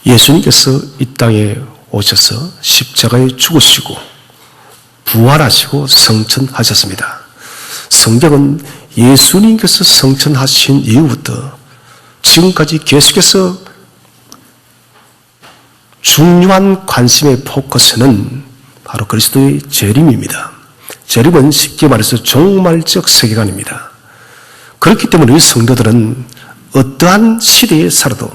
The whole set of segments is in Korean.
예수님께서 이 땅에 오셔서 십자가에 죽으시고 부활하시고 성천하셨습니다. 성경은 예수님께서 성천하신 이후부터 지금까지 계속해서 중요한 관심의 포커스는 바로 그리스도의 재림입니다. 재림은 쉽게 말해서 종말적 세계관입니다. 그렇기 때문에 우리 성도들은 어떠한 시대에 살아도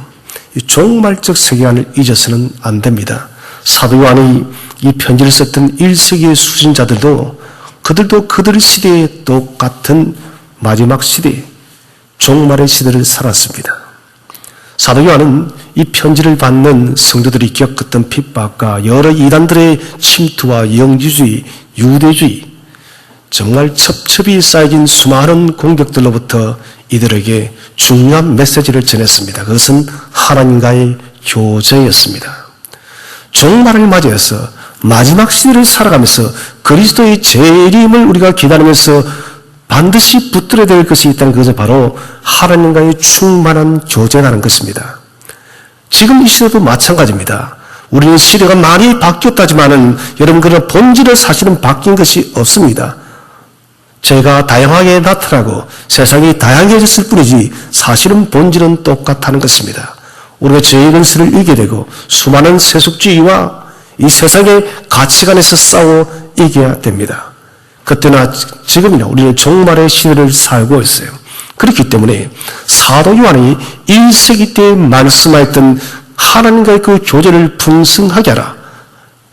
이 종말적 세계관을 잊어서는 안 됩니다. 사도 요한이 이 편지를 썼던 1세기의 수신자들도 그들도 그들 시대에 똑같은 마지막 시대, 종말의 시대를 살았습니다. 사도 요한은 이 편지를 받는 성도들이 겪었던 핍박과 여러 이단들의 침투와 영지주의, 유대주의, 정말 첩첩이 쌓여진 수많은 공격들로부터 이들에게 중요한 메시지를 전했습니다. 그것은 하나님과의 교제였습니다. 종말을 맞이해서 마지막 시대를 살아가면서 그리스도의 재림을 우리가 기다리면서 반드시 붙들어야 될 것이 있다는 것은 바로 하나님과의 충만한 교제라는 것입니다. 지금 이 시대도 마찬가지입니다. 우리는 시대가 많이 바뀌었다지만은 여러분 그러나 본질은 사실은 바뀐 것이 없습니다. 죄가 다양하게 나타나고 세상이 다양해졌을 뿐이지 사실은 본질은 똑같다는 것입니다. 우리가 죄의 근세를 이기게 되고 수많은 세속주의와 이 세상의 가치관에서 싸워 이겨야 됩니다. 그때나 지금이나 우리는 종말의 시대를 살고 있어요. 그렇기 때문에 사도 요한이 1세기 때 말씀하였던 하나님과의 그 교제를 풍성하게 하라.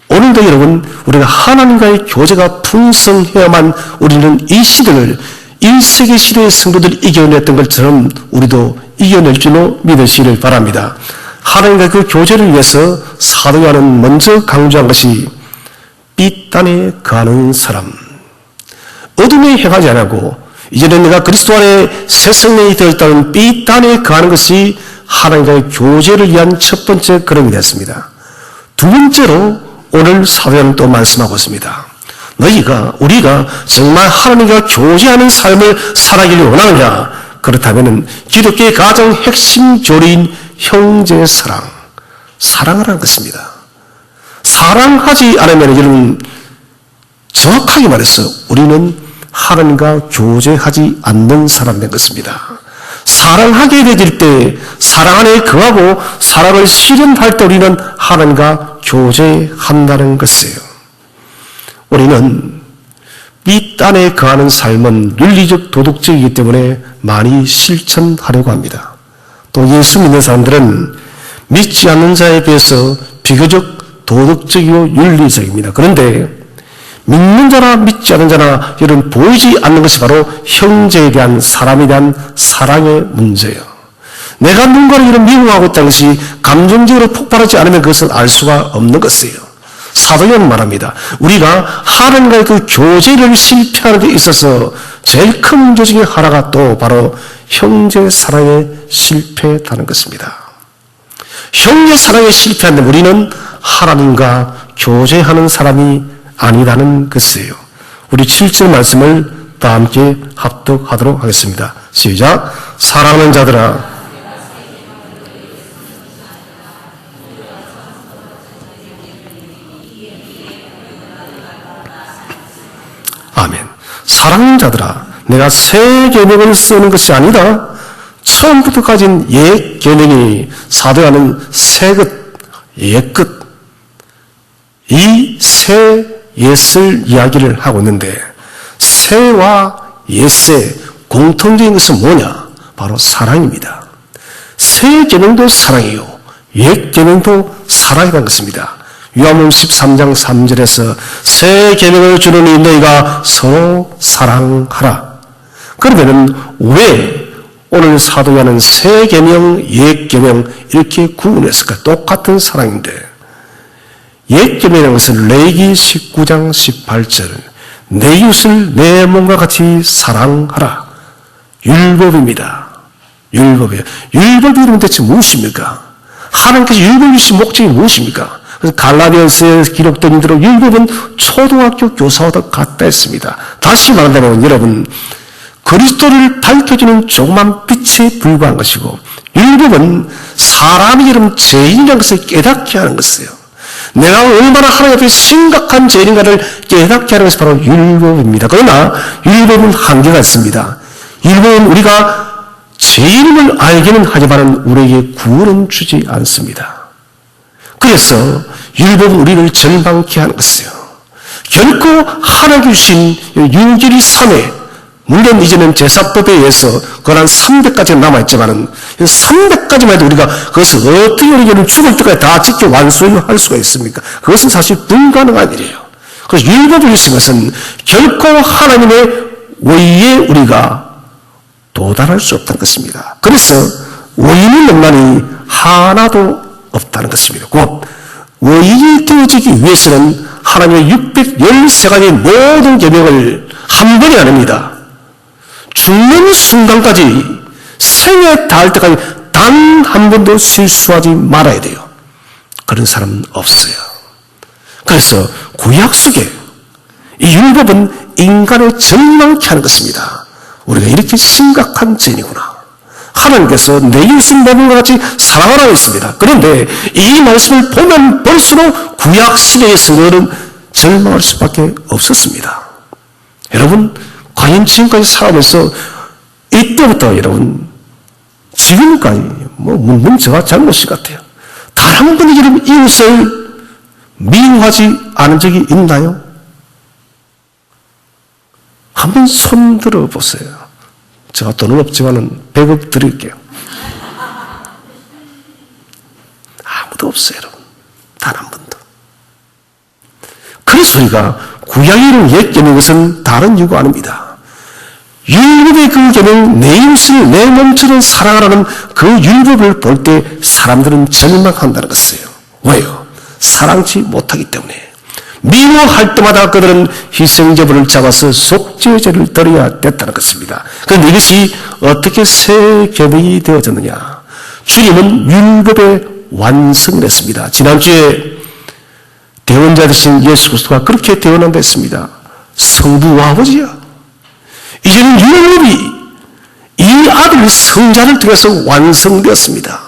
오늘도 여러분 우리가 하나님과의 교제가 풍성해야만 우리는 이 시대를 1세기 시대의 성도들이 이겨냈던 것처럼 우리도 이겨낼 줄로 믿으시기를 바랍니다. 하나님과의 그 교제를 위해서 사도 요한은 먼저 강조한 것이 삐단에 거하는 사람, 어둠에 행하지 않고 이제는 내가 그리스도 안에 새 생명이 되었다는 삐단에 거하는 것이 하나님과의 교제를 위한 첫 번째 걸음이 됐습니다. 두 번째로 오늘 사도는 또 말씀하고 있습니다. 우리가 정말 하나님과 교제하는 삶을 살아가기를 원하느냐? 그렇다면 기독교의 가장 핵심 교리인 형제 사랑하라는 것입니다. 사랑하지 않으면 여러분 정확하게 말해서 우리는 하나님과 교제하지 않는 사람 된 것입니다. 사랑하게 될 때 사랑 안에 거하고 사랑을 실현할 때 우리는 하나님과 교제한다는 것이에요. 우리는 이 땅에 거하는 삶은 윤리적 도덕적이기 때문에 많이 실천하려고 합니다. 또 예수 믿는 사람들은 믿지 않는 자에 비해서 비교적 도덕적이고 윤리적입니다. 그런데 믿는 자나 믿지 않는 자나 여러분 보이지 않는 것이 바로 형제에 대한 사람에 대한 사랑의 문제예요. 내가 누군가를 이런 미워하고 있다는 것이 감정적으로 폭발하지 않으면 그것은 알 수가 없는 것이에요. 사도는 말합니다. 우리가 하나님과의 그 교제를 실패하는 데 있어서 제일 큰 문제 중에 하나가 또 바로 형제 사랑에 실패했다는 것입니다. 형제 사랑에 실패한데 우리는 하나님과 교제하는 사람이 아니라는 것이에요. 우리 7절 말씀을 다 함께 합독하도록 하겠습니다. 시작. 사랑하는 자들아 아멘. 사랑하는 자들아 내가 새 계명을 쓰는 것이 아니다. 처음부터 가진 옛 계명이 사도하는 새 것, 옛 것, 이 새 옛을 이야기를 하고 있는데 새와 옛새 공통적인 것은 뭐냐? 바로 사랑입니다. 새 계명도 사랑이요 옛 계명도 사랑이라는 것입니다. 요한복음 13장 3절에서 새 계명을 주노니 너희가 서로 사랑하라. 그러면은 왜 오늘 사도하는 새 계명, 옛 계명 이렇게 구분했을까? 똑같은 사랑인데 옛 계명이라는 것은 레위기 19장 18절 내 이웃을 내 몸과 같이 사랑하라. 율법입니다. 율법이에요. 율법이 대체 무엇입니까? 하나님께서 율법을 주신 목적이 무엇입니까? 그래서 갈라디아서에 기록된 대로 율법은 초등학교 교사와도 같다 했습니다. 다시 말한다면 여러분 그리스도를 밝혀주는 조그만 빛에 불과한 것이고 율법은 사람이 이런 죄인이라는 것을 깨닫게 하는 것이에요. 내가 얼마나 하나님 앞에 심각한 죄인인가를 깨닫게 하는 것이 바로 율법입니다. 그러나 율법은 한계가 있습니다. 율법은 우리가 죄인임을 알기는 하지만 우리에게 구원은 주지 않습니다. 그래서 율법은 우리를 절망케 하는 것이에요. 결코 하나님께 주신 율결이 3회, 물론 이제는 제사법에 의해서 그건 한 300가지가 남아있지만 300가지만 해도 우리가 그것을 어떻게 우리는 죽을 때까지 다 지켜 완수할 수가 있습니까? 그것은 사실 불가능한 일이에요. 그래서 율법을 주신 것은 결코 하나님의 의에 우리가 도달할 수 없다는 것입니다. 그래서 의인의 명단이 하나도 없다는 것입니다. 곧 의인이 되어지기 위해서는 하나님의 613가지 모든 계명을 한 번에 안 합니다. 죽는 순간까지 생에 닿을 때까지 단 한 번도 실수하지 말아야 돼요. 그런 사람은 없어요. 그래서 구약 속에 이 율법은 인간을 절망케 하는 것입니다. 우리가 이렇게 심각한 죄이구나. 하나님께서 내 이웃을 내 몸과 같이 사랑하라고 했습니다. 그런데 이 말씀을 보면 볼수록 구약 시대의 성도는 절망할 수밖에 없었습니다. 여러분, 과연 지금까지 살아오면서 이때부터 여러분 지금까지 묻는 저가 잘못이 같아요. 단 한 번도 이런 이웃을 미워하지 않은 적이 있나요? 한번 손 들어보세요. 제가 돈은 없지만은 100억 드릴게요. 아무도 없어요, 여러분. 단 한 번도. 그래서 우리가 구약에 이런 옛 계명인 것은 다른 이유가 아닙니다. 율법의 그 계명, 내 이웃을 내 몸처럼 사랑하라는 그 율법을 볼 때 사람들은 절망한다는 것이에요. 왜요? 사랑치 못하기 때문에. 미워할 때마다 그들은 희생제물을 잡아서 속죄제를 드려야 됐다는 것입니다. 그런데 이것이 어떻게 새 계명이 되어졌느냐? 주님은 율법의 완성을 했습니다. 지난주에 대원자 되신 예수 그리스도가 그렇게 대언한다 했습니다. 성부와 아버지야, 이제는 율법이 이 아들 성자를 통해서 완성되었습니다.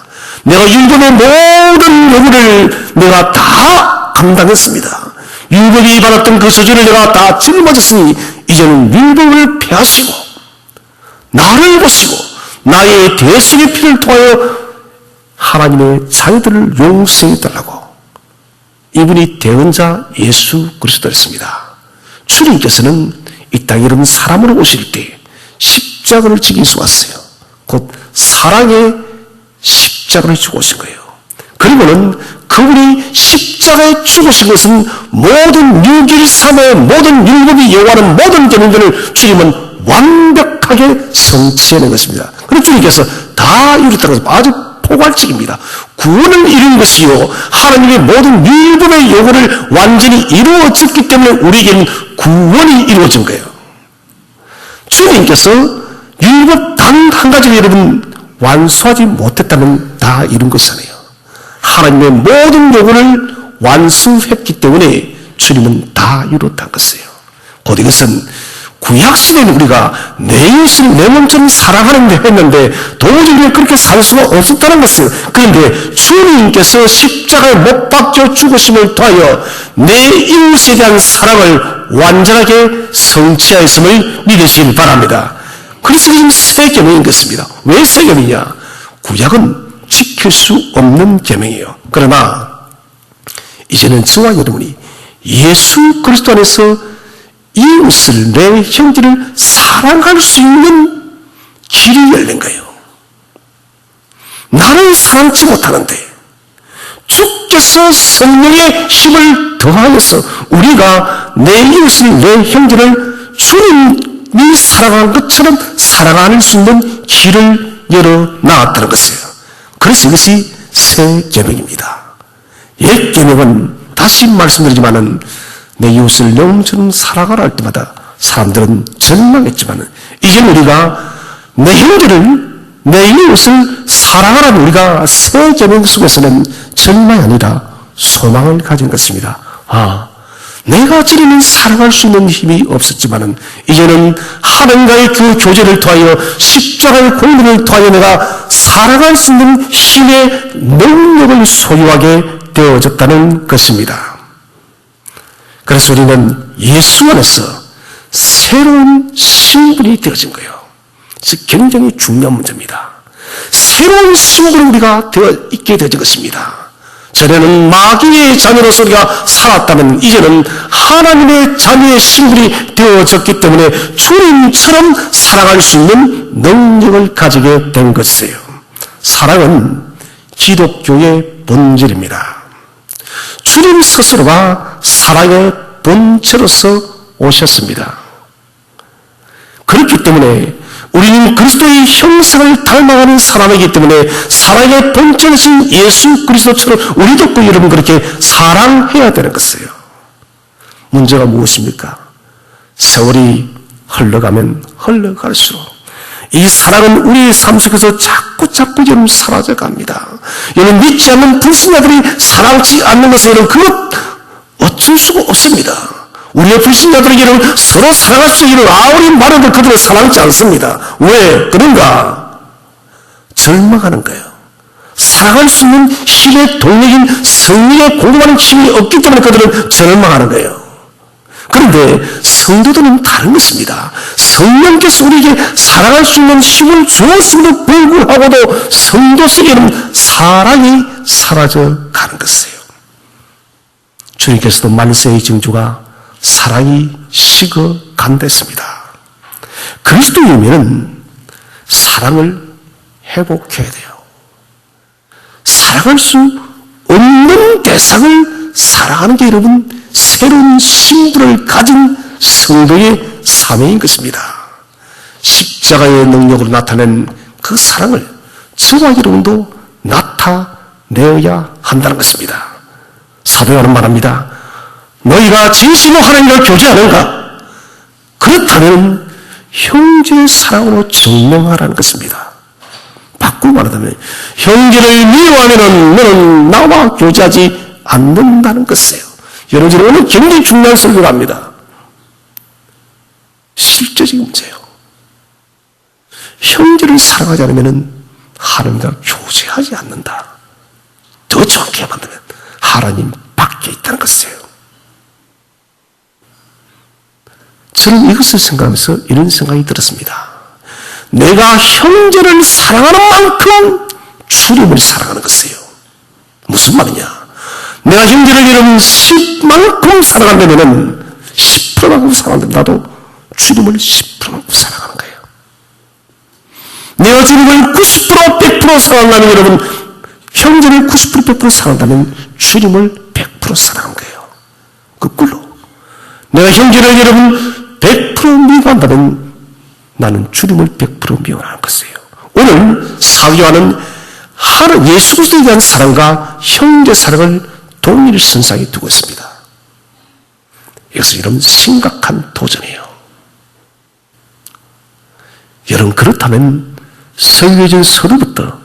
내가 율법의 모든 요구를 내가 다 감당했습니다. 율법이 받았던 그 저주를 내가 다 짊어졌으니 이제는 율법을 폐하시고 나를 보시고 나의 대속의 피를 통하여 하나님의 자녀들을 용서해 달라고. 이분이 대언자 예수 그리스도였습니다. 주님께서는 이 땅에 이런 사람으로 오실 때 십자가를 지기 위해서 왔어요. 곧 사랑의 십자가를 지고 오신 거예요. 그리고는 그분이 십자가에 죽으신 것은 모든 율결 3의 모든 율법이 요구하는 모든 계명들을 주님은 완벽하게 성취해낸 것입니다. 그래서 주님께서 다 이루었다는 것은 아주 포괄적입니다. 구원을 이룬 것이요, 하나님의 모든 율법의 요구를 완전히 이루어졌기 때문에 우리에게는 구원이 이루어진 거예요. 주님께서 율법 단 한 가지를 여러분 완수하지 못했다면 다 이룬 것이 아니에요. 하나님의 모든 요구를 완수했기 때문에 주님은 다 이뤘다는 것이에요. 곧 이것은 구약시대는 우리가 내 이웃을 내 몸처럼 사랑하는데 했는데 도무지 우리가 그렇게 살 수가 없었다는 것이에요. 그런데 주님께서 십자가에 못 박혀 죽으심을 통하여 내 이웃에 대한 사랑을 완전하게 성취하였음을 믿으시길 바랍니다. 그래서 지금 새 계명인 것입니다. 왜 새 계명이냐? 구약은 지킬 수 없는 계명이에요. 그러나 이제는 저와 여러분이 예수 그리스도 안에서 이웃을 내 형제를 사랑할 수 있는 길이 열린 거예요. 나는 사랑치 못하는데 주께서 성령의 힘을 더하여서 우리가 내 이웃을 내 형제를 주님이 사랑하는 것처럼 사랑할 수 있는 길을 열어놨다는 것이에요. 그래서 이것이 새 계명입니다. 옛 계명은 다시 말씀드리지만은 내 이웃을 내 몸처럼 사랑하라 할 때마다 사람들은 절망했지만 이제 우리가 내 형제를 내 이웃을 사랑하라는 우리가 새 계명 속에서는 절망이 아니라 소망을 가진 것입니다. 내가 저리는 사랑할 수 있는 힘이 없었지만은 이제는 하나님과의 그 교제를 통하여 십자가의 공로를 통하여 내가 사랑할 수 있는 힘의 능력을 소유하게 되어졌다는 것입니다. 그래서 우리는 예수 안에서 새로운 신분이 되어진 거예요. 그래서 굉장히 중요한 문제입니다. 새로운 신분을 우리가 되어 있게 되어진 것입니다. 전에는 마귀의 자녀로서 우리가 살았다면 이제는 하나님의 자녀의 신분이 되어졌기 때문에 주님처럼 사랑할 수 있는 능력을 가지게 된 것이에요. 사랑은 기독교의 본질입니다. 주님 스스로가 사랑의 본체로서 오셨습니다. 그렇기 때문에 우리는 그리스도의 형상을 닮아가는 사람이기 때문에 사랑의 본체이신 예수 그리스도처럼 우리도 그 여러분 그렇게 사랑해야 되는 것이에요. 문제가 무엇입니까? 세월이 흘러가면 흘러갈수록 이 사랑은 우리의 삶 속에서 자꾸 여러분 사라져 갑니다. 여러분 믿지 않는 불신자들이 사랑치 않는 것은 여러분 그것 어쩔 수가 없습니다. 우리의 불신자들은 여러분 서로 사랑할 수 있는 아무리 말해도 그들을 사랑하지 않습니다. 왜 그런가? 절망하는 거예요. 사랑할 수 있는 힘의 동력인 성령의 공급하는 힘이 없기 때문에 그들은 절망하는 거예요. 그런데 성도들은 다른 것입니다. 성령께서 우리에게 사랑할 수 있는 힘을 주었음에도 불구하고도 성도 속에는 사랑이 사라져 가는 것이에요. 주님께서도 만세의 징조가 사랑이 식어간댔습니다. 그리스도인은 사랑을 회복해야 돼요. 사랑할 수 없는 대상을 사랑하는 게 여러분 새로운 신분을 가진 성도의 사명인 것입니다. 십자가의 능력으로 나타낸 그 사랑을 저와 여러분도 나타내어야 한다는 것입니다. 사도 요한은 말합니다. 너희가 진실로 하나님과 교제하는가? 그렇다면 형제의 사랑으로 증명하라는 것입니다. 바꾸고 말하자면 형제를 미워하면 너는 나와 교제하지 않는다는 것이에요. 여러분 오늘 굉장히 중요한 설교를 합니다. 실제적인 문제예요. 형제를 사랑하지 않으면 하나님과 교제하지 않는다. 더 정확히 말하면 하나님 밖에 있다는 것이에요. 저는 이것을 생각하면서 이런 생각이 들었습니다. 내가 형제를 사랑하는 만큼 주님을 사랑하는 것이에요. 무슨 말이냐? 내가 형제를 여러분 10만큼 사랑한다면 10%만큼 사랑한다면 나도 주님을 10%만큼 사랑하는 거예요. 내가 주님을 90% 100% 사랑한다면 여러분 형제를 90% 100% 사랑한다면 주님을 100% 사랑한 거예요. 거꾸로 내가 형제를 여러분 100% 미워한다면 나는 주님을 100% 미워하는 것이에요. 오늘 사도 요한은 예수 그리스도에 대한 사랑과 형제 사랑을 동일 선상에 두고 있습니다. 이것은 이런 심각한 도전이에요. 여러분 그렇다면 설교전 서두부터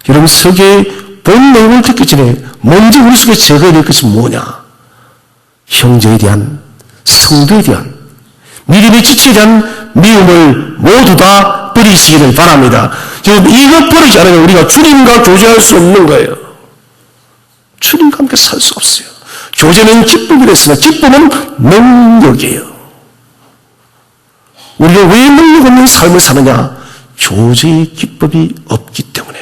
여러분 설교의 본 내용을 듣기 전에 먼저 우리 속에 제거해야 될 것이 뭐냐? 형제에 대한 성도에 대한 믿음의 지체에 대한 미움을 모두 다 버리시기를 바랍니다. 이것 버리지 않으면 우리가 주님과 교제할 수 없는 거예요. 주님과 함께 살 수 없어요. 교제는 기쁨이라 했으나 기쁨은 능력이에요. 우리가 왜 능력 없는 삶을 사느냐? 교제의 기쁨이 없기 때문에.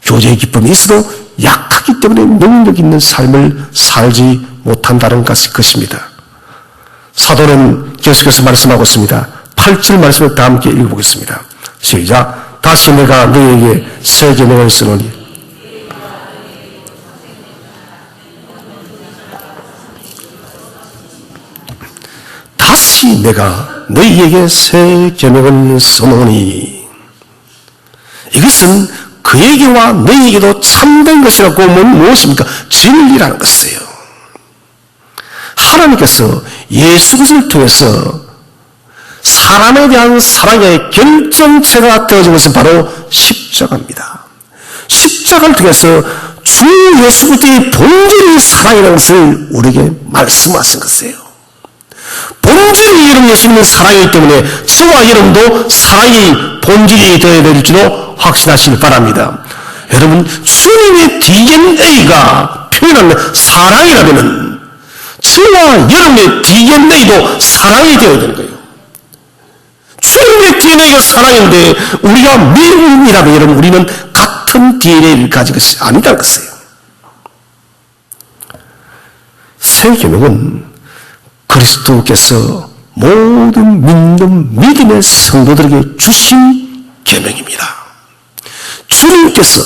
교제의 기쁨이 있어도 약하기 때문에 능력 있는 삶을 살지 못한다는 것입니다. 사도는 계속해서 말씀하고 있습니다. 8절 말씀을 다 함께 읽어보겠습니다. 시작. 다시 내가 너희에게 새 계명을 쓰노니 다시 내가 너희에게 새 계명을 쓰노니 이것은 그에게와 너희에게도 참된 것이라고 하면 무엇입니까? 진리라는 것이에요. 하나님께서 예수 그리스도를 통해서 사람에 대한 사랑의 결정체가 되어진 것은 바로 십자가입니다. 십자가를 통해서 주 예수 그리스도의 본질의 사랑이라는 것을 우리에게 말씀하신 것이에요. 본질이 여러분 예수님은 사랑이기 때문에 저와 여러분도 사랑이 본질이 되어야 될 줄로 확신하시기 바랍니다. 여러분, 주님의 DNA가 표현하는 사랑이라면 저와 여러분의 DNA도 사랑이 되어야 되는 거예요. 주님의 DNA가 사랑인데 우리가 미움이라면 여러분 우리는 같은 DNA를 가진 것이 아니다는 것이에요. 새 계명은 그리스도께서 모든 믿는 믿음의 성도들에게 주신 계명입니다. 주님께서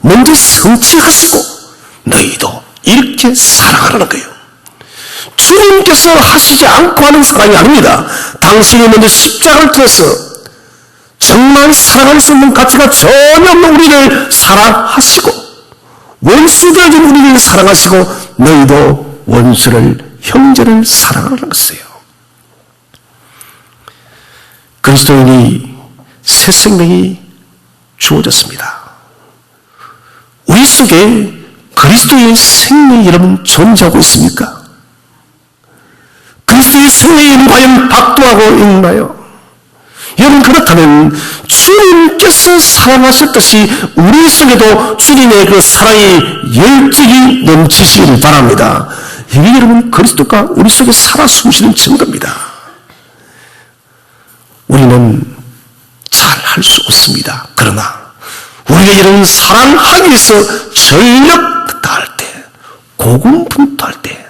먼저 성취하시고 너희도 이렇게 사랑하라는 거예요. 주님께서 하시지 않고 하는 사랑이 아닙니다. 당신이 먼저 십자가를 통해서 정말 사랑할 수 없는 가치가 전혀 없는 우리를 사랑하시고 원수되어진 우리를 사랑하시고 너희도 원수를 형제를 사랑하라는 것이에요. 그리스도인이 새 생명이 주어졌습니다. 우리 속에 그리스도의 생명이 여러분 존재하고 있습니까? 그리스도의 생명이 과연 박도하고 있나요? 여러분 그렇다면 주님께서 사랑하셨듯이 우리 속에도 주님의 그 사랑이 열정이 넘치시기를 바랍니다. 이게 여러분 그리스도가 우리 속에 살아 숨쉬는 증거입니다. 우리는 잘 할 수 없습니다. 그러나 우리가 여러분 사랑하기 위해서 전력 다할 때 고군분투할 때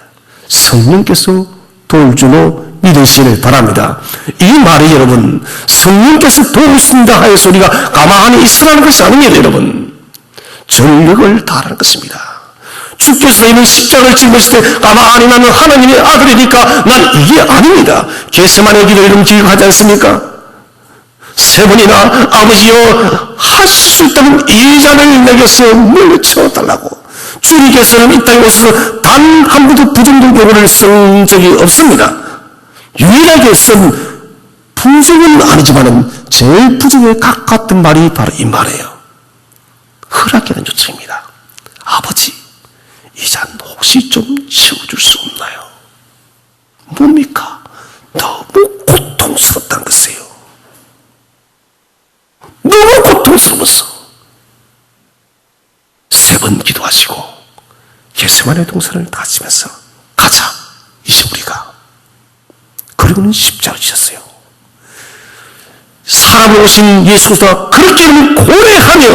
성령께서 도울 줄로 믿으시길 바랍니다. 이 말이 여러분 성령께서 도우신다 하여서 우리가 가만히 있으라는 것이 아닙니다. 여러분 전력을 다하는 것입니다. 주께서 이는 십자가를 짊었을 때 가만히 나는 하나님의 아들이니까 난 이게 아닙니다. 겟세마네 기도를 여러분 기억하지 않습니까? 세 번이나 아버지여 하실 수 있다면 이 잔을 내게서 물리쳐 달라고. 주님께서는 이 땅에 오셔서 단 한 번도 부정적 요구를 쓴 적이 없습니다. 유일하게 쓴 부정은 아니지만은 제일 부정에 가깝던 말이 바로 이 말이에요. 허락하는 요청입니다. 아버지, 이 잔 혹시 좀 채워줄 수 없나요? 뭡니까? 너무 고통스럽다는 것이에요. 너무 고통스러웠어. 세 번 기도하시고 겟세마네 동산을 다치면서 가자 이제 우리가. 그리고는 십자가를 지셨어요. 사람을 오신 예수 그리스도가 그렇게 고뇌하며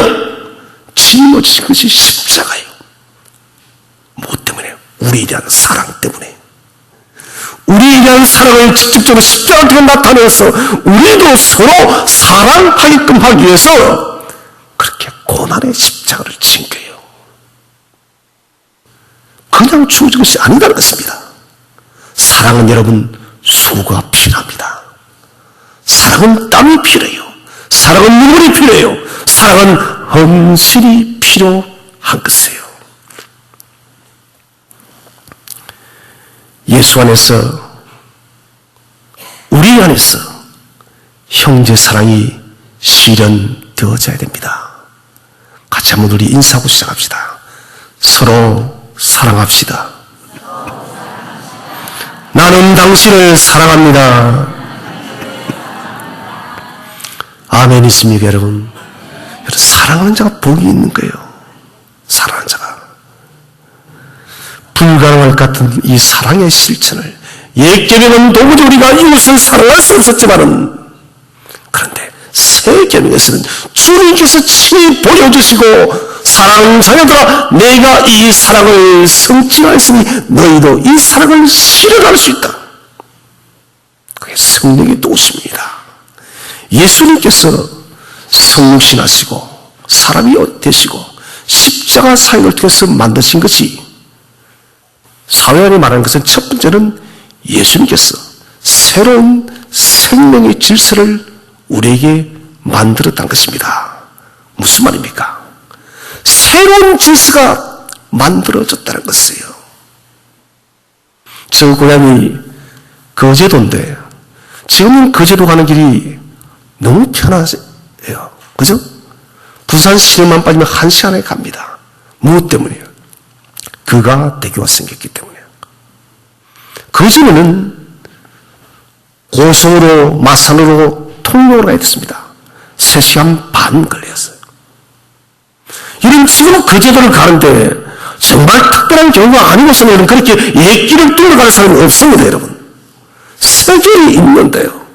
짊어지신 것이 십자가예요. 무엇 때문에? 우리에 대한 사랑 때문에. 우리에 대한 사랑을 직접적으로 십자가를 통해 나타내서 우리도 서로 사랑하게끔 하기 위해서 그렇게 고난의 십자가를 진 거예요. 그냥 주어진 것이 아니라는 것입니다. 사랑은 여러분 수고가 필요합니다. 사랑은 땀이 필요해요. 사랑은 눈물이 필요해요. 사랑은 헌신이 필요한 것이에요. 예수 안에서 우리 안에서 형제 사랑이 실현되어져야 됩니다. 같이 한번 우리 인사하고 시작합시다. 서로 사랑합시다. 나는 당신을 사랑합니다. 아멘 있습니까 여러분? 여러분 사랑하는 자가 복이 있는 거예요. 사랑하는 자가. 불가능할 것 같은 이 사랑의 실천을 옛 계명은 도무지 우리가 이웃을 사랑할 수 없었지만은 그런데 새 계명에서는 주님께서 친히 보여주시고 사랑하는 자녀들아 내가 이 사랑을 성취하였으니 너희도 이 사랑을 실현할 수 있다. 그게 성령의 도우심입니다. 예수님께서 성육신하시고 사람이 되시고 십자가 사역을 통해서 만드신 것이 사회 안에 말하는 것은 첫 번째는 예수님께서 새로운 생명의 질서를 우리에게 만들었다는 것입니다. 무슨 말입니까? 새로운 질서가 만들어졌다는 것이에요. 저 고향이 거제도인데 지금은 거제도 가는 길이 너무 편하세요. 그죠? 부산 시내만 빠지면 1시간에 갑니다. 무엇 때문이에요? 그가 대교가 생겼기 때문에. 그전에는 고성으로 마산으로 통영으로 가야 됐습니다. 3시간 반 걸렸어요. 이런 지금 그 제도를 가는데 정말 특별한 경우가 아니고서는 그렇게 옛길을 뚫어가는 사람이 없습니다, 여러분. 세계에 있는데요.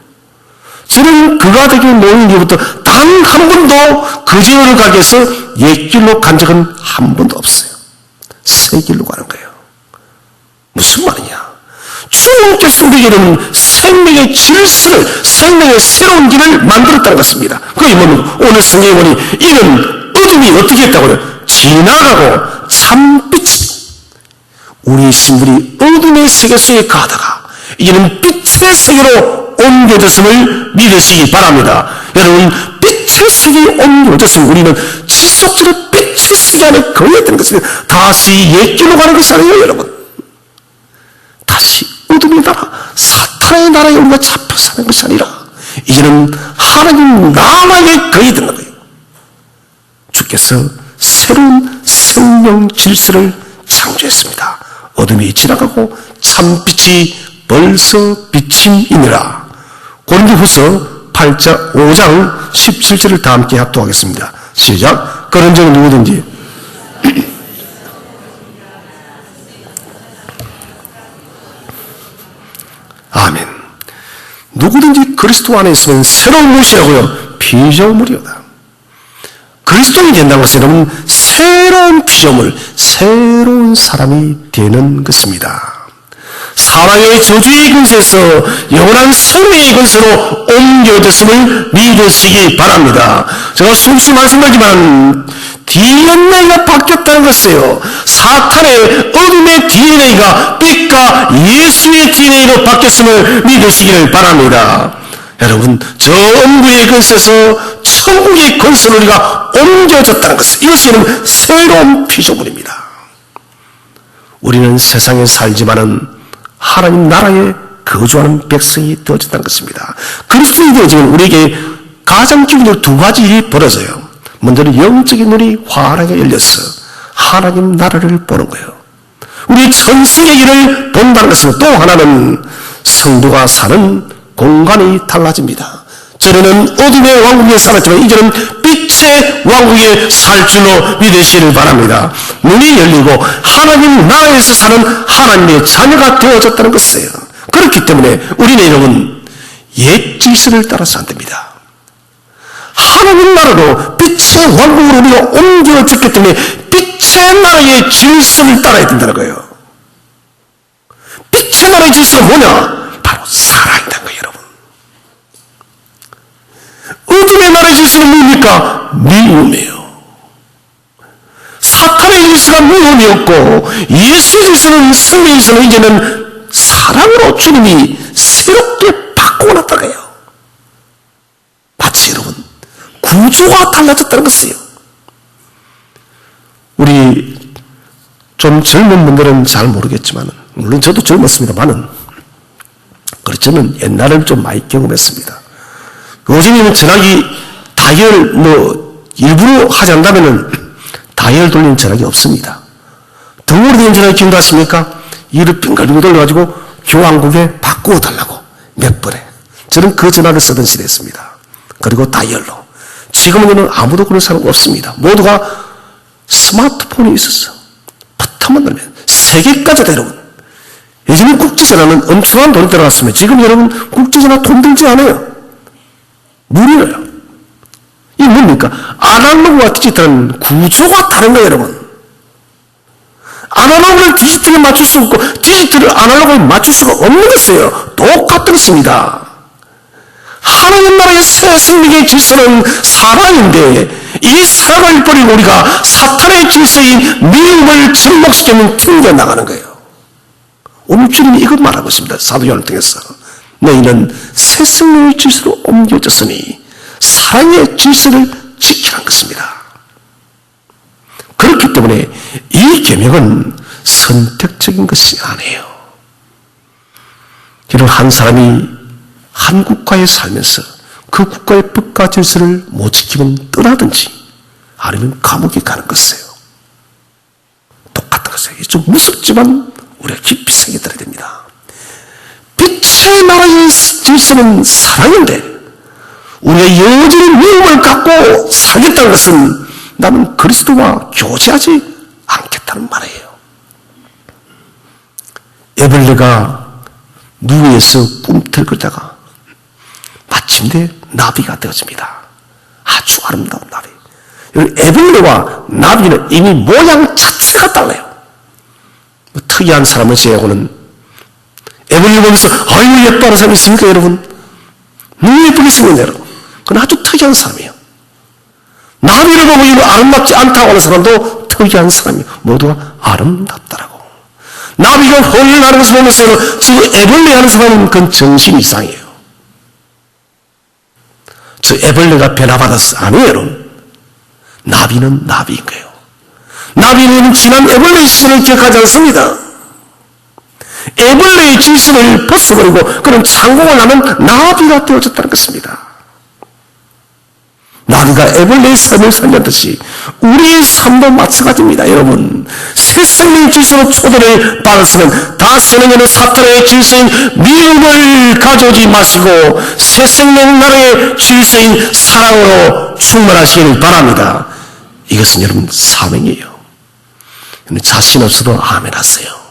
저는 그가 되게 모인 이후부터 단 한 번도 그 지역을 가기 위해서 옛길로 간 적은 한 번도 없어요. 새 길로 가는 거예요. 무슨 말이냐? 주님께서 우리에게는 생명의 질서를, 생명의 새로운 길을 만들었다는 것입니다. 그게 뭐냐? 오늘 성경에 보니 이는 어둠이 어떻게 했다고요? 지나가고 참빛이, 우리 신분이 어둠의 세계 속에 가다가 이제는 빛의 세계로 옮겨졌음을 믿으시기 바랍니다. 여러분, 빛의 세계에 옮겨졌으면 우리는 지속적으로 빛의 세계 안에 거해야 되는 것입니다. 다시 옛길로 가는 것이 아니에요, 여러분. 다시 어둠의 나라, 사탄의 나라에 우리가 잡혀 사는 것이 아니라 이제는 하나님 나라에 거해야 되는 거예요. 주께서 새로운 생명 질서를 창조했습니다. 어둠이 지나가고 참빛이 벌써 비침이니라. 고린도후서 5장 17절을 다 함께 합독하겠습니다. 시작. 그런 적은 누구든지 아멘. 누구든지 그리스도 안에 있으면 새로운 무엇이라고요? 피조물이다. 그리스도인이 된다는 것은 여러분 새로운 피조물, 새로운 사람이 되는 것입니다. 사랑의 저주의 근세에서 영원한 생명의 근세로 옮겨졌음을 믿으시기 바랍니다. 제가 수없이 말씀드리지만 DNA가 바뀌었다는 것이에요. 사탄의 어둠의 DNA가 빛과 예수의 DNA로 바뀌었음을 믿으시기를 바랍니다. 여러분, 저 엄구의 근세에서 천국의 근세로 우리가 옮겨졌다는 것을, 이것은 새로운 피조물입니다. 우리는 세상에 살지만은 하나님 나라에 거주하는 백성이 되어졌다는 것입니다. 그리스도인이 되어지면 우리에게 가장 기본적으로 두 가지 일이 벌어져요. 먼저는 영적인 눈이 환하게 열려서 하나님 나라를 보는 거예요. 우리 천생의 길을 본다는 것은 또 하나는 성도가 사는 공간이 달라집니다. 전에는 어둠의 왕국에 살았지만 이제는 빛의 왕국에 살 줄로 믿으시길 바랍니다. 눈이 열리고 하나님 나라에서 사는 하나님의 자녀가 되어졌다는 것이에요. 그렇기 때문에 우리는 여러분 옛 질서를 따라서 안 됩니다. 하나님 나라로 빛의 왕국으로 우리가 옮겨졌기 때문에 빛의 나라의 질서를 따라야 된다는 거예요. 빛의 나라의 질서가 뭐냐? 바로 사랑이라는 거예요, 여러분. 어둠의 나라의 질서는 뭡니까? 미움이에요. 사탄의 질서가 미움이었고 예수의 질서는, 성령의 질서는 이제는 사랑으로 주님이 새롭게 바꿔놨다고 해요. 마치 여러분 구조가 달라졌다는 것이에요. 우리 좀 젊은 분들은 잘 모르겠지만, 물론 저도 젊었습니다만은, 저는 옛날을 좀 많이 경험했습니다. 요즘에는 전화기 다이얼 일부러 하지 않는다면은 다이얼 돌리는 전화기 없습니다. 더 오래된 전화기 기억나십니까? 이를 빙글빙글 돌려가지고 교환국에 바꾸어 달라고 몇 번에. 저는 그 전화를 쓰던 시대였습니다. 그리고 다이얼로. 지금은 아무도 그런 사람 없습니다. 모두가 스마트폰이 있었어. 버튼만 누르면 세계까지 다 여러분. 예전에 국제전화는 엄청난 돈이 들어갔으면 지금 여러분 국제전화 돈 들지 않아요. 무료예요. 이게 뭡니까? 아날로그와 디지털은 구조가 다른 거예요, 여러분. 아날로그를 디지털에 맞출 수 없고 디지털을 아날로그에 맞출 수가 없는 것이에요. 똑같은 것입니다. 하나님 나라의 새 생명의 질서는 사랑인데 이 사랑을 버리고 우리가 사탄의 질서인 미움을 접목시키면 튕겨나가는 거예요. 오늘 주님이 이것 말하고 있습니다. 사도 요한을 통해서. 너희는 새 생명의 질서로 옮겨졌으니 사랑의 질서를 지키라는 것입니다. 그렇기 때문에 이 계명은 선택적인 것이 아니에요. 여러분, 한 사람이 한 국가에 살면서 그 국가의 법과 질서를 못 지키면 떠나든지 아니면 감옥에 가는 것이에요. 똑같은 것이에요. 좀 무섭지만 우리가 깊이 새겨들어야 됩니다. 빛의 나라의 질서는 사랑인데 우리가 여전히 미움을 갖고 살겠다는 것은 나는 그리스도와 교제하지 않겠다는 말이에요. 에벨레가 누에서 꿈틀거리다가 마침내 나비가 되어집니다. 아주 아름다운 나비. 에벨레와 나비는 이미 모양 자체가 달라요. 특이한 사람을 제외하고는 에벨레 보면서 아유 예뻐하는 사람이 있습니까 여러분? 너무 예쁘게 생긴 여러분. 그건 아주 특이한 사람이에요. 나비를 보고 이거 아름답지 않다고 하는 사람도 특이한 사람이에요. 모두가 아름답다라고. 나비가 홀 나는 것을 보면서 지금 에벨레 하는 사람은 그건 정신 이상이에요. 저 에벨레가 변화받았어. 아니에요 여러분. 나비는 나비인 거예요. 나비는 지난 에벨레의 시선을 기억하지 않습니다. 에벨레의 질서를 벗어버리고 그런 창공을 하는 나비가 되어졌다는 것입니다. 나비가 에벨레의 삶을 살렸듯이 우리의 삶도 마찬가지입니다. 여러분, 새 생명의 질서로 초대를 받았으면 다스리는 사탄의 질서인 미움을 가져오지 마시고 새 생명 나라의 질서인 사랑으로 충만하시길 바랍니다. 이것은 여러분 사명이에요. 자신 없어도 아멘 하세요.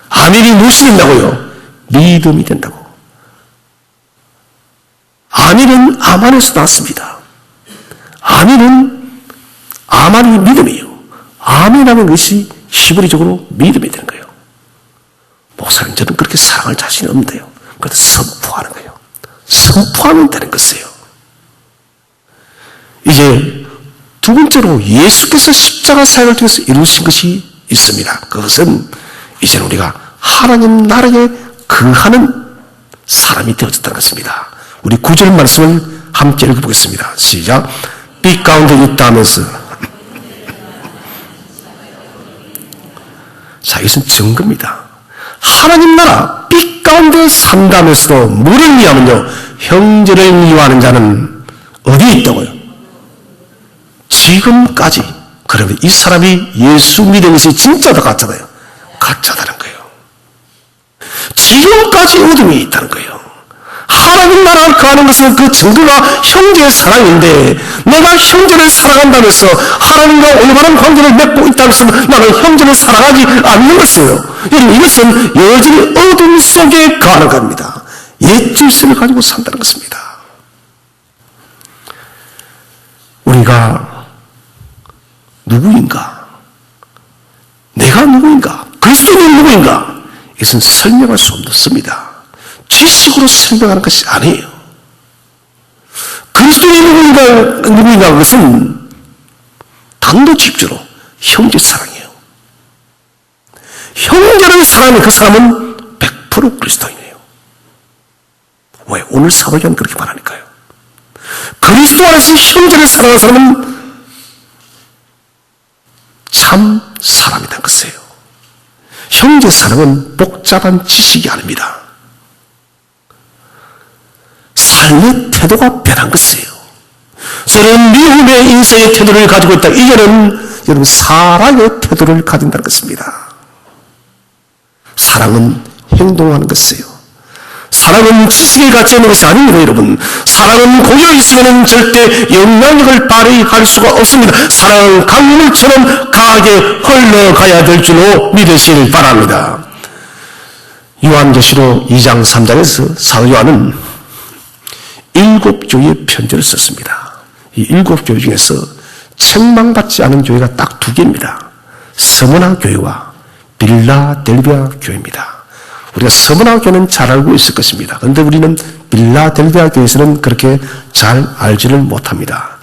아멘이 무엇이 된다고요? 믿음이 된다고. 아멘은 아만에서 났습니다. 아멘은 아만이 믿음이에요. 아멘하는 것이 히브리적으로 믿음이 되는 거예요. 목사님 저는 그렇게 사랑할 자신이 없는데요. 그래도 선포하는 거예요. 선포하면 되는 것이에요. 이제 두 번째로 예수께서 십자가 사역을 통해서 이루신 것이 있습니다. 그것은 이제는 우리가 하나님 나라에 거하는 사람이 되어졌다는 것입니다. 우리 9절 말씀을 함께 읽어보겠습니다. 시작. 빛 가운데 있다 하면서 자, 이것은 증거입니다. 하나님 나라 빛 가운데 산다면서도 뭐를 미워하면요, 형제를 미워하는 자는 어디에 있다고요? 지금까지. 그러면 이 사람이 예수 믿은 것이 진짜다 가짜다요? 가짜다는 거예요. 지금까지 어둠이 있다는 거예요. 하나님 나라를 가는 것은 그 증거가 형제의 사랑인데 내가 형제를 사랑한다면서 하나님과 올바른 관계를 맺고 있다면서 나는 형제를 사랑하지 않는 것이에요. 여러분, 이것은 여전히 어둠 속에 가는 겁니다. 옛 질서를 가지고 산다는 것입니다. 우리가 누구인가? 내가 누구인가? 그리스도는 누구인가? 이것은 설명할 수 없습니다. 지식으로 설명하는 것이 아니에요. 그리스도의 누구인가 그것은 단도직입적으로 형제 사랑이에요. 형제를 사랑하는 그 사람은 100% 그리스도인이에요. 왜? 오늘 사도행전 그렇게 말하니까요. 그리스도 안에서 형제를 사랑하는 사람은 참 사람이라는 것이에요. 형제 사랑은 복잡한 지식이 아닙니다. 삶의 태도가 변한 것이에요. 저는 미움의 인생의 태도를 가지고 있다. 이제는 여러분 사랑의 태도를 가진다는 것입니다. 사랑은 행동하는 것이에요. 사랑은 지식에 갇혀 있는 것이 아닙니다, 여러분. 사랑은 고여 있으면 절대 영향력을 발휘할 수가 없습니다. 사랑은 강물처럼 강하게 흘러가야 될 줄로 믿으시길 바랍니다. 요한계시록 2장 3장에서 사도 요한은 7교회의 편지를 썼습니다. 이 7교회 중에서 책망받지 않은 교회가 딱 2개입니다. 서머나 교회와 빌라델비아 교회입니다. 우리가 서머나 교회는 잘 알고 있을 것입니다. 그런데 우리는 빌라델비아 교회에서는 그렇게 잘 알지를 못합니다.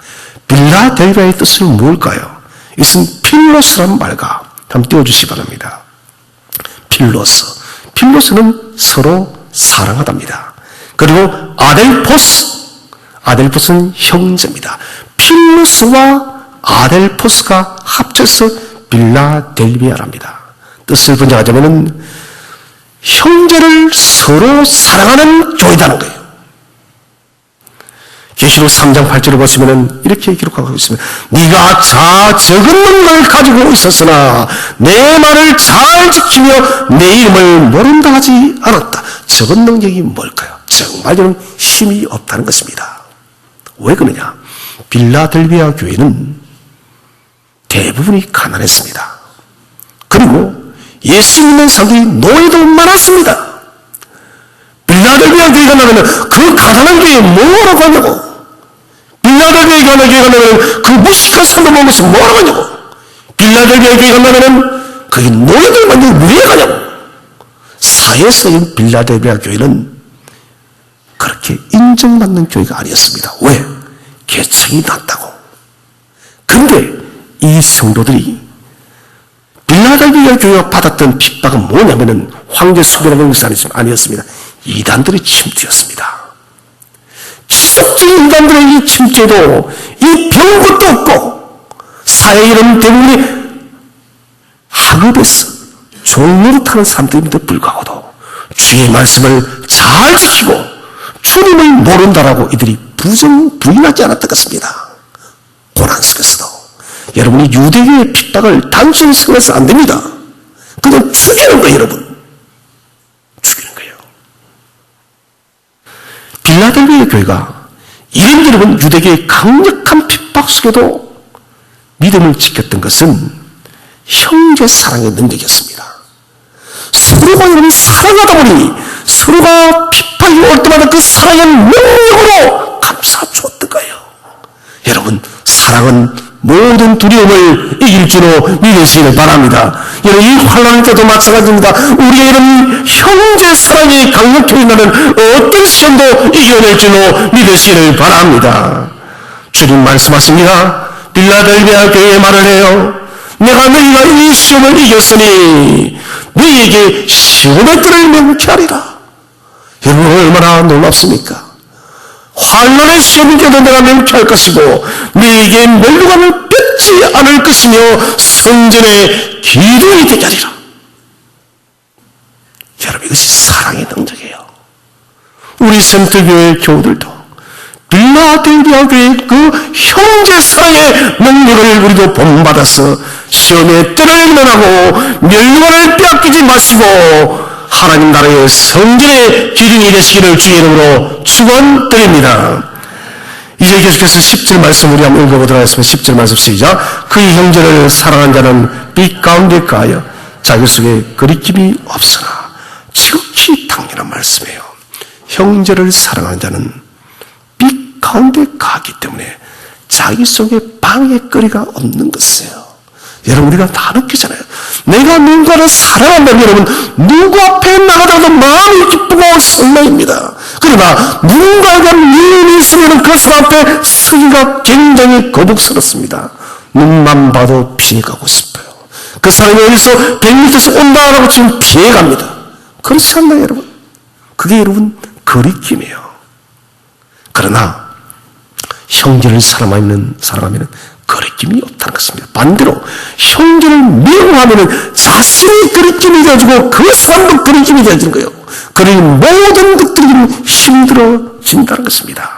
빌라델비아의 뜻은 무엇일까요? 이것은 필로스라는 말과 한번 띄워주시기 바랍니다. 필로스. 필로스는 서로 사랑하답니다. 그리고 아델포스는 형제입니다. 필로스와 아델포스가 합쳐서 빌라델비아랍니다. 뜻을 번역하자면 형제를 서로 사랑하는 교회라는 거예요. 계시록 3장 8절을 보시면 이렇게 기록하고 있습니다. 네가 적은 걸 가지고 있었으나 내 말을 잘 지키며 내 이름을 모른다 하지 않았다. 적은 능력이 뭘까요? 정말 정말 저는 힘이 없다는 것입니다. 왜 그러냐? 빌라델비아 교회는 대부분이 가난했습니다. 그리고 예수 믿는 사람들이 노예도 많았습니다. 빌라델비아 교회가 나가면 그 가난한 교회에 뭐하러 가냐고. 빌라델비아 교회가 나가면 그 무식한 사람들 모은 것이 뭐하러 가냐고. 빌라델비아 교회가 나가면 거기 노예들 만들고 왜 가냐고. 사회에서의 빌라델비아 교회는 그렇게 인정받는 교회가 아니었습니다. 왜? 계층이 낮다고. 근데 이 성도들이 빌라델비아 교회가 받았던 핍박은 뭐냐면은 황제 수배라는 것이 아니었습니다. 이단들의 침투였습니다. 지속적인 이단들의 이 침투에도 이 배운 것도 없고 사회 이런 대부분이 학업에서 종로를 타는 사람들임에도 불구하고도 주의 말씀을 잘 지키고 주님을 모른다라고 이들이 부인하지 않았던 것입니다. 고난 속에서도 여러분이 유대교의 핍박을 단순히 생각해서 안 됩니다. 그냥 죽이는 거예요, 여러분. 죽이는 거예요. 빌라델비아 교회가 이런저런 유대교의 강력한 핍박 속에도 믿음을 지켰던 것은 형제 사랑의 능력이었습니다. 서로가 여러분 사랑하다 보니 서로가 핍박이 올 때마다 그 사랑의 능력으로 감싸 주었던 거예요. 여러분, 사랑은 모든 두려움을 이길 줄로 믿으시길 바랍니다. 여러분, 이 환난 때도 마찬가지입니다. 우리의 이런 형제 사랑이 강력히 일어나는 어떤 시험도 이겨낼 줄로 믿으시길 바랍니다. 주님 말씀하십니다. 빌라델비아 교회에 말을 해요. 내가 너희가 이 시험을 이겼으니 너희에게 시온의 뜰을 명쾌하리라. 여러분, 얼마나 놀랍습니까? 환난의 시험을 이겨도 내가 명쾌할 것이고 너희에게 멸류관을 뺏지 않을 것이며 성전의 기둥이 되게 하리라. 여러분, 이것이 사랑의 능력이에요. 우리 센터교회 교우들도 빌라델비아 교회의 그 형제 사랑의 능력을 우리도 본받아서 시험의 때를 면하고 멸류관을 빼앗기지 마시고 하나님 나라의 성전의 기둥이 되시기를 주의 이름으로 축원드립니다. 이제 계속해서 10절 말씀 우리 한번 읽어보도록 하겠습니다. 10절 말씀 시작. 그의 형제를 사랑한 자는 빛 가운데 가하여 자기 속에 거리낌이 없으나 지극히 당연한 말씀이에요. 형제를 사랑하는 자는 빛 가운데 가기 때문에 자기 속에 방해거리가 없는 것이에요. 여러분, 우리가 다 느끼잖아요. 내가 누군가를 사랑한다면 여러분, 누구 앞에 나가더라도 마음이 기쁘고 설레입니다. 그러나 누군가가 미움이 있으면 그 사람 앞에 서기가 굉장히 거북스럽습니다. 눈만 봐도 피해가고 싶어요. 그 사람이 어디서 100m에서 온다라고 지금 피해갑니다. 그렇지 않나요, 여러분? 그게 여러분 거리낌이에요. 그러나 형제를 사랑하면 거리낌이 없다는 것입니다. 반대로 형제를 미워하면 자신이 거리낌이 되어지고 그 사람도 거리낌이 되어지는 거예요. 그러니 모든 것들이 힘들어진다는 것입니다.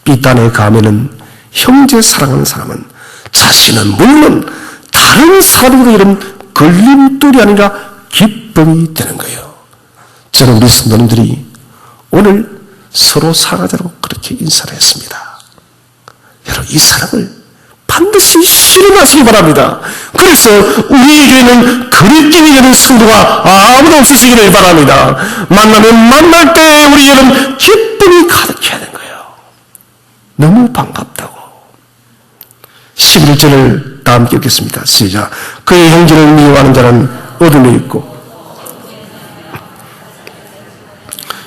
비단에 가면은 형제 사랑하는 사람은 자신은 물론 다른 사람들도 이런 걸림돌이 아니라 기쁨이 되는 거예요. 저는 우리 성도님들이 오늘 서로 사랑하자고 그렇게 인사를 했습니다. 여러분, 이 사랑을 반드시 실현하시기 바랍니다. 그래서 우리 교회는 거리낌이 되는 성도가 아무도 없으시기를 바랍니다. 만나면 만날 때 우리 여러분 기쁨이 가득해야 되는 거예요. 너무 반갑다고. 11절을 다 함께 읽겠습니다. 시작. 그의 형제를 미워하는 자는 어둠에 있고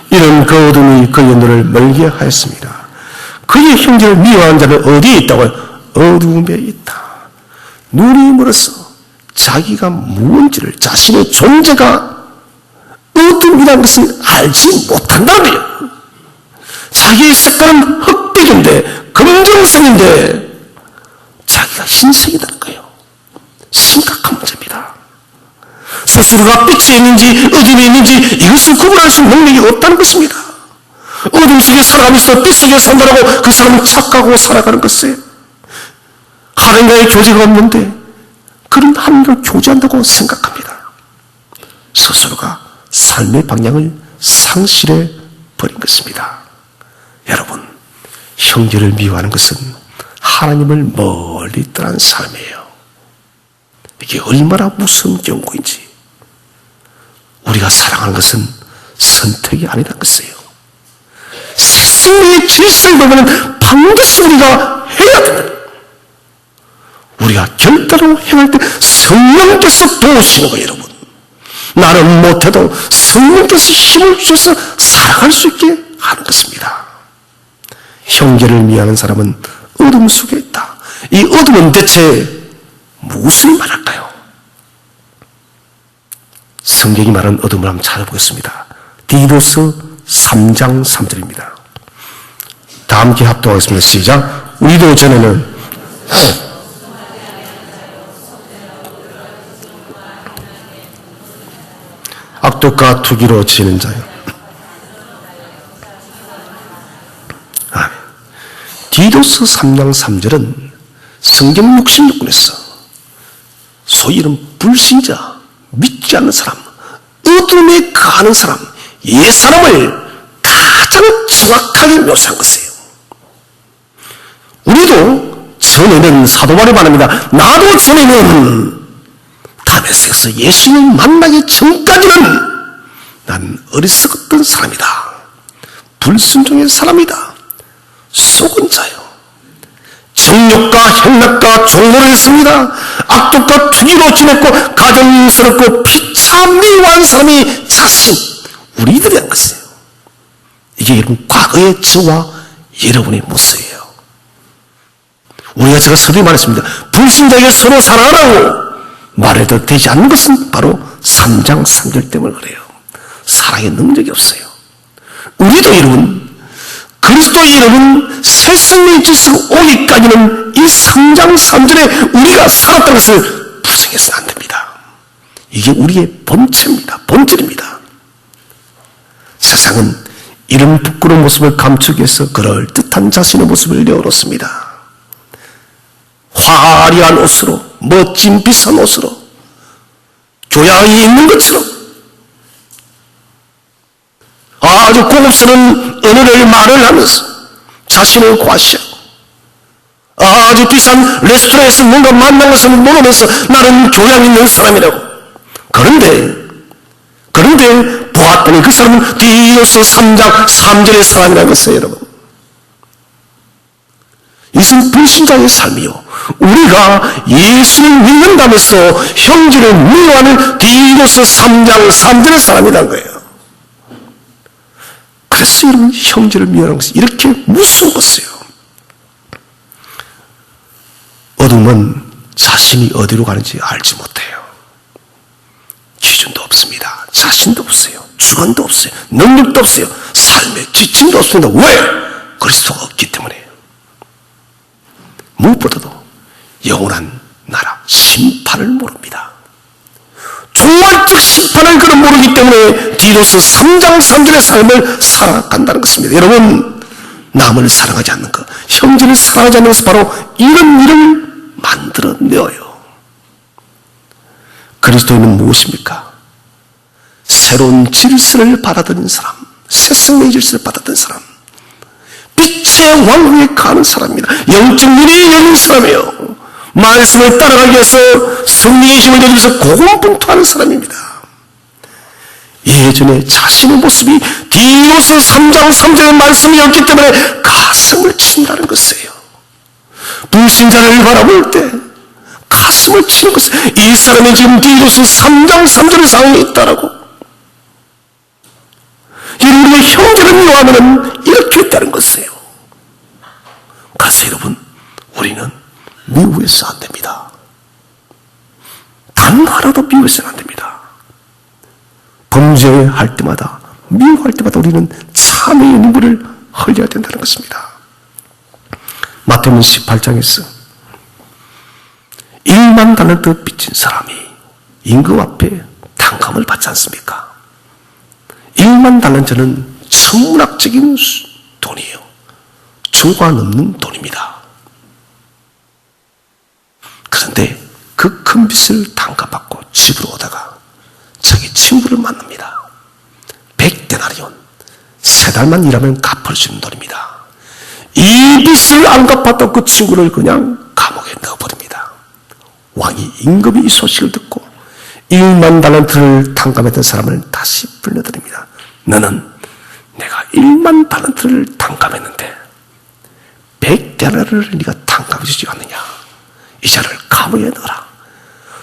이런 그 어둠이 그의 눈을 멀게 하였습니다. 그의 형제를 미워하는 자는 어디에 있다고요? 어둠에 있다. 눈이 멀어서 자기가 무언지를, 자신의 존재가 어둠이라는 것을 알지 못한다는 거예요. 자기의 색깔은 흑백인데, 검정색인데 자기가 흰색이라는 거예요. 심각한 문제입니다. 스스로가 빛에 있는지 어둠에 있는지 이것을 구분할 수 있는 능력이 없다는 것입니다. 어둠 속에 살아가면서 빛 속에 산다라고 그 사람은 착각하고 살아가는 것이에요. 하나님과의 교제가 없는데 그런 하나님과 교제한다고 생각합니다. 스스로가 삶의 방향을 상실해 버린 것입니다. 여러분, 형제를 미워하는 것은 하나님을 멀리 떠난 삶이에요. 이게 얼마나 무서운 경고인지. 우리가 사랑하는 것은 선택이 아니라는 것이에요. 새 생명의 질서를 보면 반드시 우리가 해야 됩니다. 우리가 결단으로 행할 때 성령께서 도우시는 거예요, 여러분. 나는 못해도 성령께서 힘을 주셔서 살아갈 수 있게 하는 것입니다. 형제를 미워하는 사람은 어둠 속에 있다. 이 어둠은 대체 무엇을 말할까요? 성경이 말하는 어둠을 한번 찾아보겠습니다. 디도서 3장 3절입니다. 다 함께 합동하겠습니다. 시작. 우리도 전에는 악독과 투기로 지는 자요. 아멘. 디도서 3장 3절은 성경 66권에서 소위 이런 불신자, 믿지 않는 사람, 어둠에 가는 사람, 옛사람을 가장 정확하게 묘사한 것이에요. 우리도 전에는 사도바울이 말합니다. 나도 전에는 다메섹에서 예수님을 만나기 전까지는 난 어리석었던 사람이다. 불순종의 사람이다. 속은 자요. 정욕과 행락과 종로를 했습니다. 악독과 투기로 지냈고 가정스럽고 비참미워한 사람이 자신, 우리들이란 것이에요. 이게 여러분 과거의 저와 여러분의 모습이에요. 우리가 제가 서두에 말했습니다. 불신자에게 서로 사랑하라고 말해도 되지 않는 것은 바로 3장 3절 때문에 그래요. 사랑의 능력이 없어요. 우리도 여러분 그리스도의 이름은 새 생명의 질서가 오기까지는 이 3장 3절에 우리가 살았다는 것을 부정해서는 안 됩니다. 이게 우리의 본체입니다. 본질입니다. 세상은 이런 부끄러운 모습을 감추기 위해서 그럴듯한 자신의 모습을 내어놓습니다. 화려한 옷으로, 멋진 비싼 옷으로, 교양이 있는 것처럼 아주 고급스러운 언어를 말을 하면서 자신을 과시하고 아주 비싼 레스토랑에서 뭔가 만난 것을 모르면서 나는 교양 있는 사람이라고. 그런데 보았더니 그 사람은 디도서 3장 3절의 사람이라는 것이에요, 여러분. 이것은 불신자의 삶이요. 우리가 예수를 믿는다면서 형제를 미워하는 디도서 3장 3절의 사람이라는 거예요. 그래서 여러분 형제를 미워하는 것이 이렇게 무서운 것이에요. 어둠은 자신이 어디로 가는지 알지 못해요. 기준도 없습니다. 자신도 없어요. 주관도 없어요. 능력도 없어요. 삶의 지침도 없습니다. 왜? 그리스도가 없기 때문에. 무엇보다도 영원한 나라 심판을 모릅니다. 종말적 심판을 그는 모르기 때문에 디도서 3장 3절의 삶을 살아간다는 것입니다. 여러분, 남을 사랑하지 않는 것, 형제를 사랑하지 않는 것은 바로 이런 일을 만들어내어요. 그리스도인은 무엇입니까? 새로운 질서를 받아들인 사람, 새 생명의 질서를 받아들인 사람, 빛의 왕국에 가는 사람입니다. 영적 눈이 열린 사람이에요. 말씀을 따라가기 위해서 성령의 힘을 내주면서 고군분투하는 사람입니다. 예전에 자신의 모습이 디도서 3장 3절의 말씀이었기 때문에 가슴을 친다는 것이에요. 불신자를 바라볼 때 가슴을 치는 것이에요. 이 사람이 지금 디도서 3장 3절의 상황에 있다라고. 우리가 형제를 미워하면 이렇게 있다는 것이에요. 그래서 여러분, 우리는 미워해서 안 됩니다. 단 하나도 미워해서는 안 됩니다. 범죄할 때마다, 미워할 때마다 우리는 참회의 눈물을 흘려야 된다는 것입니다. 마태복음 18장에서 1만 달란트 빚진 사람이 임금 앞에 단감을 받지 않습니까? 1만 달란트는 천문학적인 돈이에요. 조가 넘는 돈입니다. 그런데 그 큰 빚을 단가받고 집으로 오다가 자기 친구를 만납니다. 100데나리온, 세 달만 일하면 갚을 수 있는 돈입니다. 이 빚을 안 갚았던 그 친구를 그냥 감옥에 넣어버립니다. 왕이 임금이 이 소식을 듣고 1만 달란트를 탕감했던 사람을 다시 불러드립니다. 너는 내가 1만 달란트를 탕감했는데 100데나리를 네가 탕감해주지 않느냐. 이 자를 감옥에 넣어라.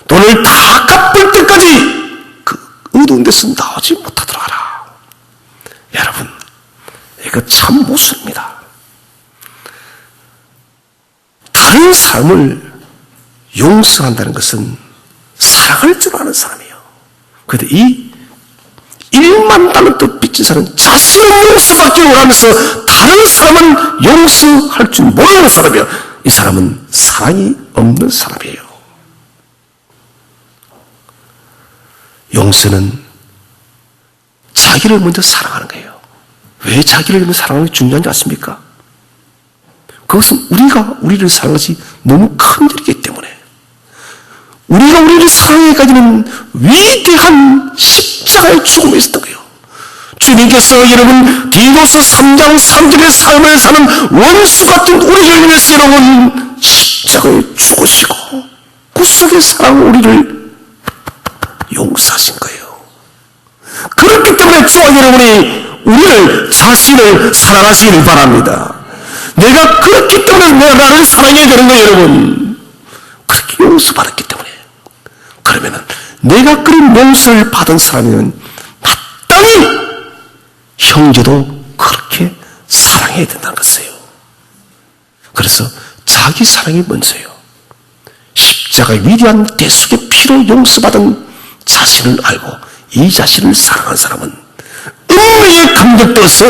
돈을 다 갚을 때까지 그 어두운 데서 나오지 못하도록 하라. 여러분, 이거 참 모순입니다. 다른 사람을 용서한다는 것은 사랑할 줄 아는 사람이에요. 그런데 이 1만 달란트 빚진 사람은 자신은 용서받기 원하면서 다른 사람은 용서할 줄 모르는 사람이에요. 이 사람은 사랑이 없는 사람이에요. 용서는 자기를 먼저 사랑하는 거예요. 왜 자기를 먼저 사랑하는 게 중요한지 아십니까? 그것은 우리가 우리를 사랑하지 너무 큰 일이기 때문에 우리가 우리를 사랑해가지는 위대한 십자가의 죽음에 있었던 거예요. 주님께서 여러분 디도서 3장 3절의 삶을 사는 원수 같은 우리를 위해서 여러분 십자가에 죽으시고 구속의 사랑 우리를 용서하신 거예요. 그렇기 때문에 저와 여러분이 우리를 자신을 사랑하시길 바랍니다. 내가 그렇기 때문에 내가 나를 사랑해야 되는 거예요, 여러분. 그렇게 용서받았기 때문에. 그러면은 내가 그런 용서를 받은 사람이면 마땅히 형제도 그렇게 사랑해야 된다는 것이에요. 그래서 자기 사랑이 먼저예요. 십자가의 위대한 대속의 피로 용서받은 자신을 알고 이 자신을 사랑하는 사람은 은혜에 감격되어서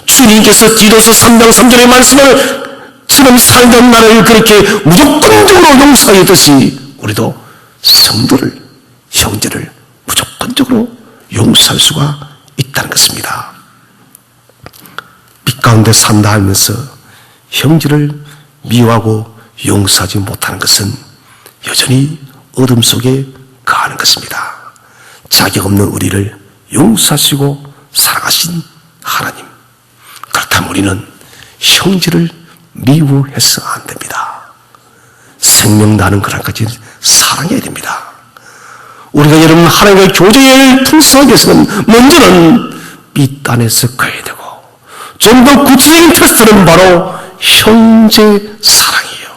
주님께서 디도서 3장 3절의 말씀을 지금 살던 나를 그렇게 무조건적으로 용서하듯이 우리도 성도를, 형제를 무조건적으로 용서할 수가 있다는 것입니다. 빛 가운데 산다 하면서 형제를 미워하고 용서하지 못하는 것은 여전히 어둠 속에 거하는 것입니다. 자격 없는 우리를 용서하시고 사랑하신 하나님, 그렇다면 우리는 형제를 미워해서 안 됩니다. 생명 나는 그날까지 사랑해야 됩니다. 우리가 여러분 하나님과의 교제를 풍성하기 위해서는 먼저는 빛 안에서 거해야 되고 좀 더 구체적인 테스트는 바로 형제 사랑이에요.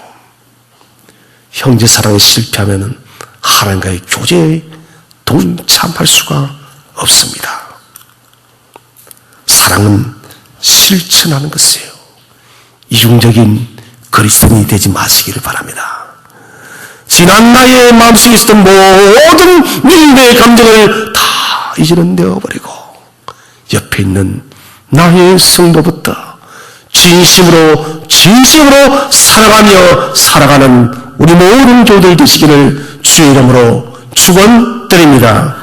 형제 사랑에 실패하면 하나님과의 교제에 동참할 수가 없습니다. 사랑은 실천하는 것이에요. 이중적인 그리스도인이 되지 마시기를 바랍니다. 지난 나의 마음속에 있었던 모든 밀배의 감정을 다 이제는 내어버리고 옆에 있는 나의 성도부터 진심으로 사랑하며 살아가는 우리 모든 교도들 되시기를 주의 이름으로 축원드립니다.